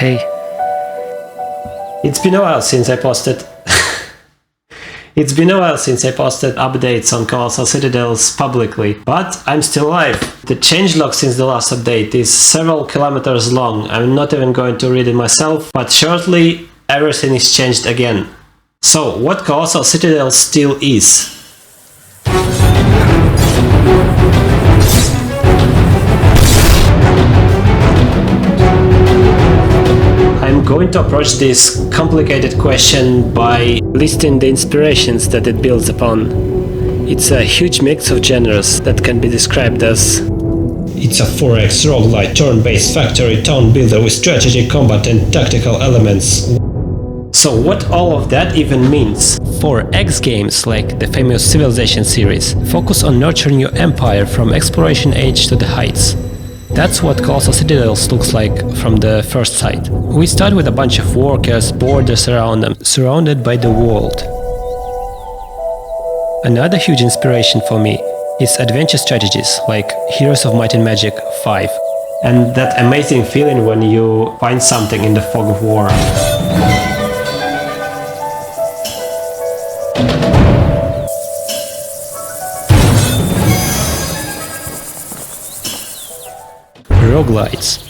Hey. It's been a while since I posted updates on Colossal Citadels publicly, but I'm still alive. The changelog since the last update is several kilometers long. I'm not even going to read it myself, but shortly everything is changed again. So, what Colossal Citadels still is? I'm going to approach this complicated question by listing the inspirations that it builds upon. It's a huge mix of genres that can be described as: it's a 4X roguelite turn-based factory town builder with strategy, combat and tactical elements. So what all of that even means? 4X games, like the famous Civilization series, focus on nurturing your empire from exploration age to the heights. That's what Colossal Citadels looks like from the first sight. We start with a bunch of workers, borders around them, surrounded by the world. Another huge inspiration for me is adventure strategies like Heroes of Might and Magic 5. And that amazing feeling when you find something in the fog of war. Roguelites.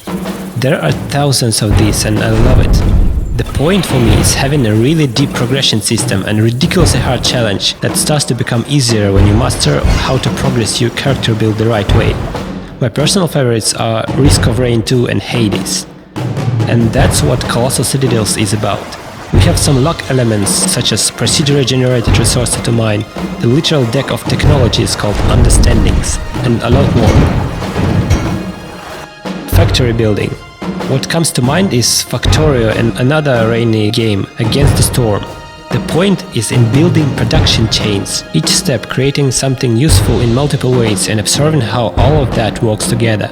There are thousands of these and I love it. The point for me is having a really deep progression system and ridiculously hard challenge that starts to become easier when you master how to progress your character build the right way. My personal favorites are Risk of Rain 2 and Hades. And that's what Colossal Citadels is about. We have some luck elements such as procedurally generated resources to mine, the literal deck of technologies called understandings, and a lot more. Factory building. What comes to mind is Factorio and another rainy game, Against the Storm. The point is in building production chains, each step creating something useful in multiple ways and observing how all of that works together.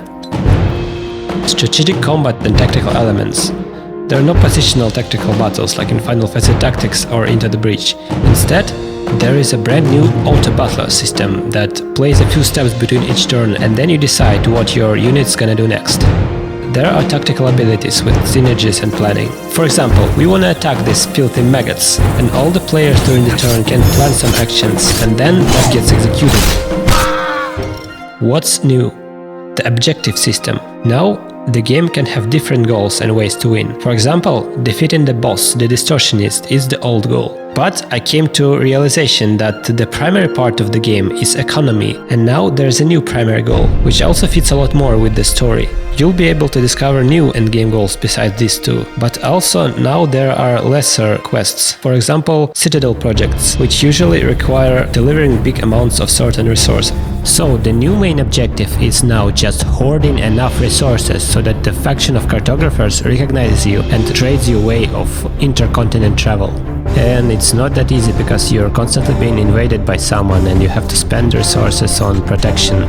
Strategic combat and tactical elements. There are no positional tactical battles like in Final Fantasy Tactics or Into the Breach. Instead, there is a brand new auto-battler system that plays a few steps between each turn and then you decide what your unit's gonna do next. There are tactical abilities with synergies and planning. For example, we wanna attack these filthy maggots, and all the players during the turn can plan some actions, and then that gets executed. What's new? The objective system. Now, the game can have different goals and ways to win. For example, defeating the boss, the Distortionist, is the old goal. But I came to realization that the primary part of the game is economy, and now there's a new primary goal, which also fits a lot more with the story. You'll be able to discover new endgame goals besides these two, but also now there are lesser quests. For example, Citadel projects, which usually require delivering big amounts of certain resources. So the new main objective is now just hoarding enough resources so that the faction of cartographers recognizes you and trades your way of intercontinent travel. And it's not that easy because you're constantly being invaded by someone and you have to spend resources on protection.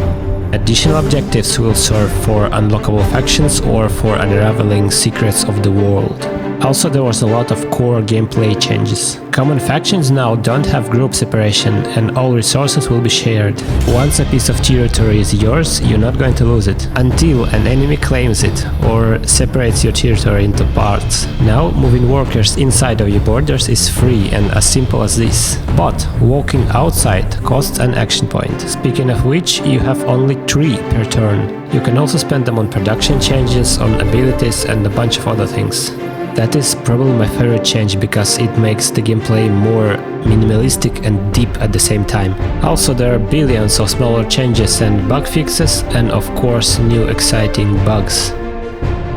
Additional objectives will serve for unlockable factions or for unraveling secrets of the world. Also, there was a lot of core gameplay changes. Common factions now don't have group separation and all resources will be shared. Once a piece of territory is yours, you're not going to lose it until an enemy claims it or separates your territory into parts. Now, moving workers inside of your borders is free and as simple as this. But walking outside costs an action point. Speaking of which, you have only 3 per turn. You can also spend them on production changes, on abilities and a bunch of other things. That is probably my favorite change because it makes the gameplay more minimalistic and deep at the same time. Also, there are billions of smaller changes and bug fixes, and of course new exciting bugs.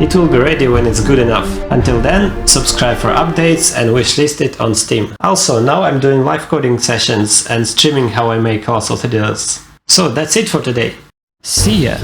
It will be ready when it's good enough. Until then, subscribe for updates and wishlist it on Steam. Also, now I'm doing live coding sessions and streaming how I make Colossal Citadels. So that's it for today. See ya!